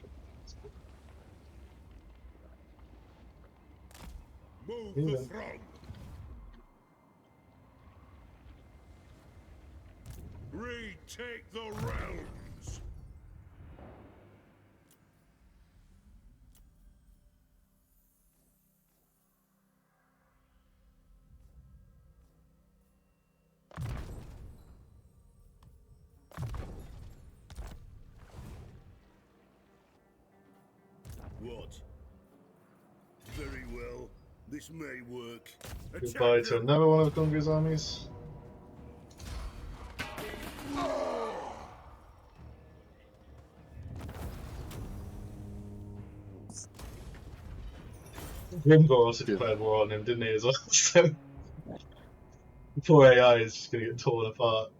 Move
Yeah.
the throng. Retake the realms.
What? Very well. This may work.
Goodbye
Attack
to
them.
another one of Bongo's armies. Grimgor also declared war on him, didn't he, as well? So, poor AI is just going to get torn apart.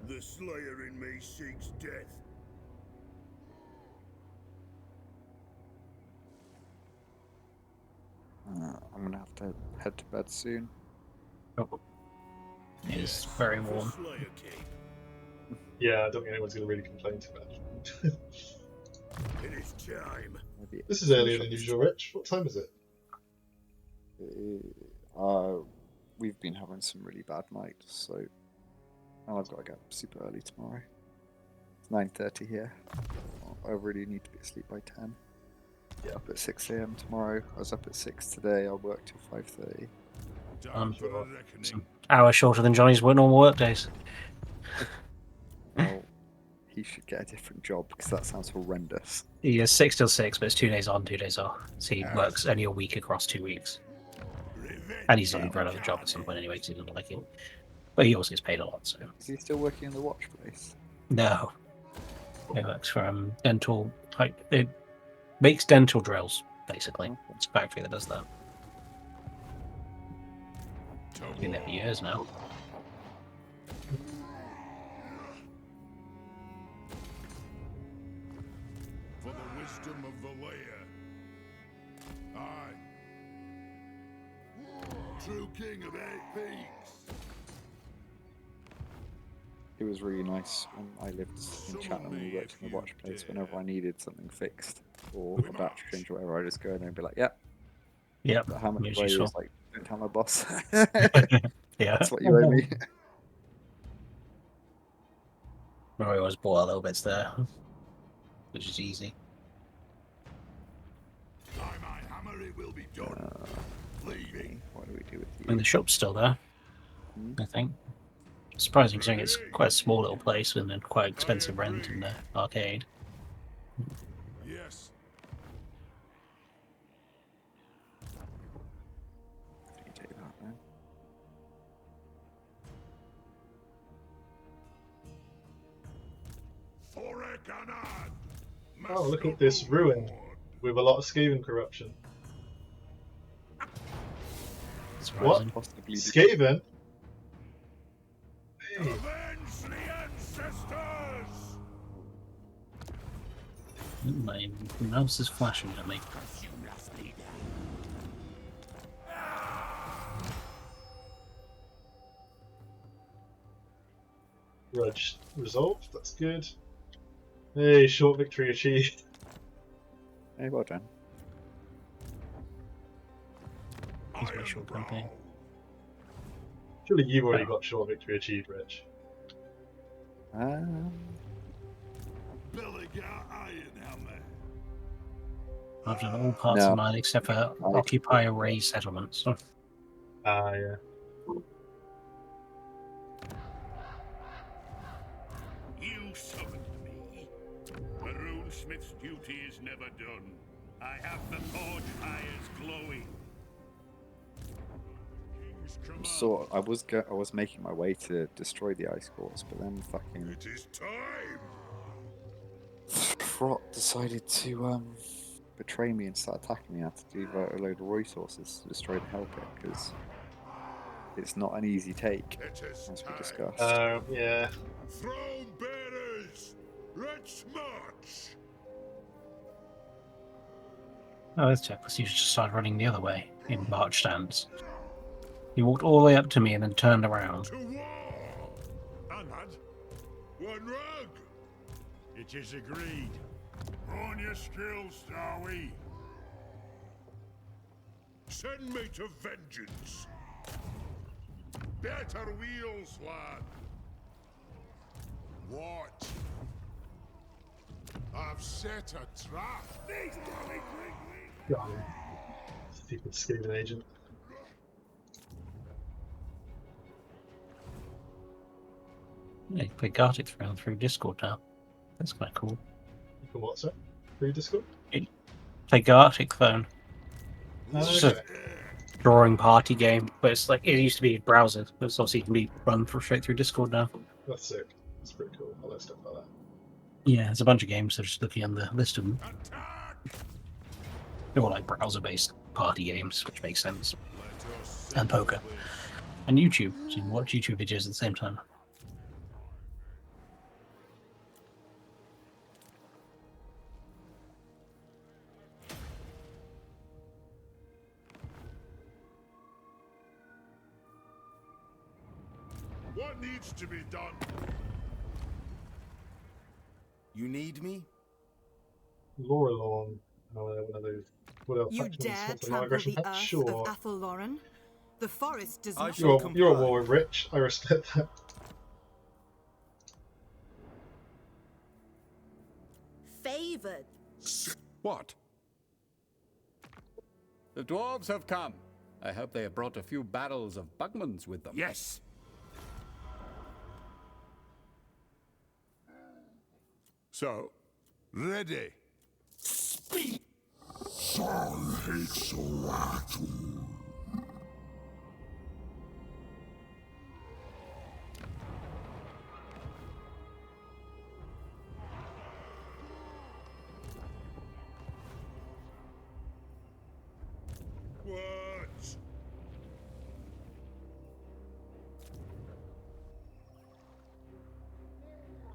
The Slayer in me seeks death.
I'm gonna have to head to bed soon.
Oh. It's very warm.
Slayer Cape.
Yeah, I don't think anyone's going to really complain too much.
It is time.
Maybe
This is earlier than usual, Rich. What time is it?
We've been having some really bad nights, so I've got to get up super early tomorrow. It's 9:30 here. I really need to be asleep by 10. Get up at 6 AM tomorrow. I was up at 6 today. I'll work till 5:30.
Time for a reckoning.
Some hour shorter than Johnny's normal work days.
Well, he should get a different job because that sounds horrendous.
He is 6 till 6, but it's 2 days on, 2 days off. So he works only a week across 2 weeks. And he's looking for another job at some point anyway because he doesn't like it. But he also gets paid a lot, so.
Is he still working in the watch place?
No. He works for dental type. It makes dental drills, basically. It's a factory that does that. He's been there for years now.
For the wisdom of the layer. Aye. True king of 8 peaks.
It was really nice when I lived in Chatham and we worked in the watch place. Whenever I needed something fixed or a battery change or whatever, I just go in there and be like, "Yep,
Yep.
but how much do I
Useful.
use?" Like, don't tell my boss.
Yeah.
That's what you owe me.
I always bought a little bits there, which is easy.
By my hammer it will be done. Leaving.
What do we do with you?
I mean, the shop's still there, I think. Surprising, considering it's quite a small little place with a quite expensive rent in the arcade.
Yes.
You take that then.
For a canard.
Oh, look at this ruin. with a lot of Skaven corruption.
Surprising.
Possibly.
Skaven? Hey,
Avenge the ancestors!
My mouse is flashing at me.
grudge resolved. That's good. Hey, short victory achieved.
Hey, well done.
Here's my short campaign.
Surely you've already got short victory achieved, Rich.
Billy got iron helmet.
I've done all parts
No.
of mine except for occupy a raised settlements.
Ah, yeah.
You summoned me. The runesmith's duty is never done. I have the forge fires glowing.
King's command.
So I was making my way to destroy the ice courts, but then fucking
It is time.
Frot decided to betray me and start attacking me. I had to devote a load of resources to destroy the Hell Pit because it's not an easy take,
It is
as we
time.
discussed.
Yeah.
Throne bearers, let's march.
Oh, that's Checkless. You just started running the other way in march stance. He walked all the way up to me and then turned around.
To war. Anad, one rug. It is agreed. On your skills, Starwy. Send me to vengeance. Better wheels, lad. What? I've set a trap.
God. Stupid Skaven agent.
Yeah, you play Gartic Throne through Discord now. That's quite cool.
You can what, sir? Through Discord?
Play Gartic Throne.
Oh,
It's
okay.
a drawing party game, but it's like it used to be browser, but it's obviously can be run straight through Discord now.
That's sick. That's pretty cool. I like stuff like that.
Yeah, there's a bunch of games. So just looking on the list of them.
Attack.
They're all like browser-based party games, which makes sense.
Let us
And poker. And YouTube, so you can watch YouTube videos at the same time.
What needs to be done?
You need me?
Laurelorn. One of those. What else?
You
Factions,
dare
what's the
trample
non-aggression
the
pact?
earth
Sure.
of Athelloren? The forest does
I
not...
shall
You're a
comply.
war with Rich. I respect that.
Favored.
What? The dwarves have come. I hope they have brought a few barrels of Bugmans with them.
Yes.
So, ready. What?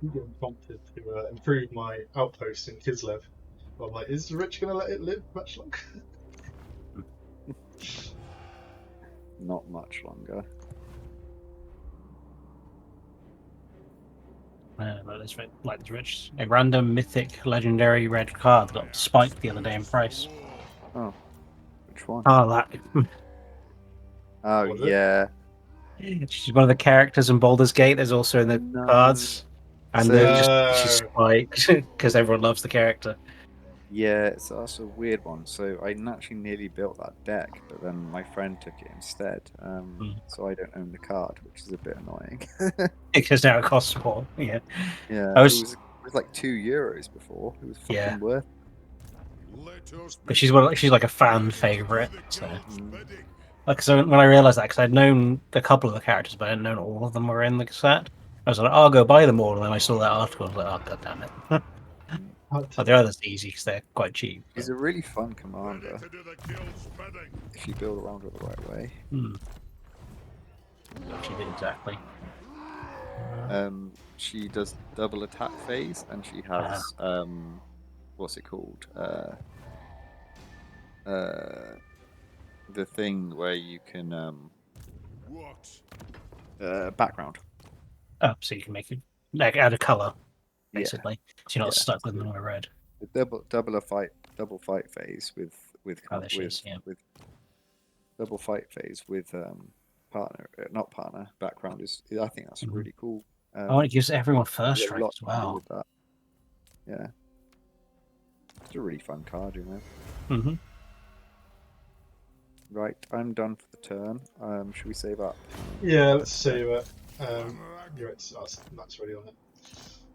I'm getting prompted to improve my outpost in Kislev. But I'm like, is Rich going to let it live much longer?
Not much longer.
Like this rich, a random mythic legendary red card got spiked the other day in price.
Oh, which one?
Oh, that.
Oh
Was it?
yeah.
She's one of the characters in Baldur's Gate. There's also in the
No.
cards, and
So-
they're she's spiked because everyone loves the character.
Yeah, it's also a weird one. So I actually nearly built that deck, but then my friend took it instead. So I don't own the card, which is a bit annoying.
Because now it costs more. Yeah,
Yeah,
I
it
was-
was like €2 before. It was fucking
Yeah.
worth.
Let us
but she's like a fan favorite. So,
bidding.
like, so when I realized that, because I'd known a couple of the characters, but I hadn't known all of them were in the set. I was like, I'll go buy them all, and then I saw that article. I was like, oh god damn it! But the others are easy because they're quite cheap.
He's a really fun commander
Ready to do the guild's bidding.
if you build around her the right way.
What she did exactly.
She does double attack phase, and she has what's it called? The thing where you can
What?
background.
Oh, so you can make it like add a color,
Yeah.
basically. So you're not
Yeah.
stuck with them on a red.
The double fight phase with
Oh, there she is, yeah.
with double fight phase with partner, not partner, background is. I think that's really cool.
Oh, it gives everyone first
there's a
strike
lot
as
to do
well.
with that. Yeah, it's a really fun card, you know.
Mm-hmm.
Right, I'm done for the turn. Should we save up?
Yeah, let's save it. You're right, that's ready on it.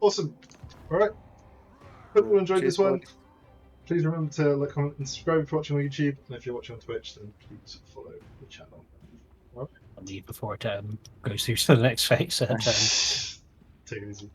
Awesome. All right. Hope you enjoyed
Cheers,
this one.
bud.
Please remember to like, comment, and subscribe if you're watching on YouTube. And if you're watching on Twitch, then please follow the channel.
I'll leave before it goes through to the next phase.
Take it easy.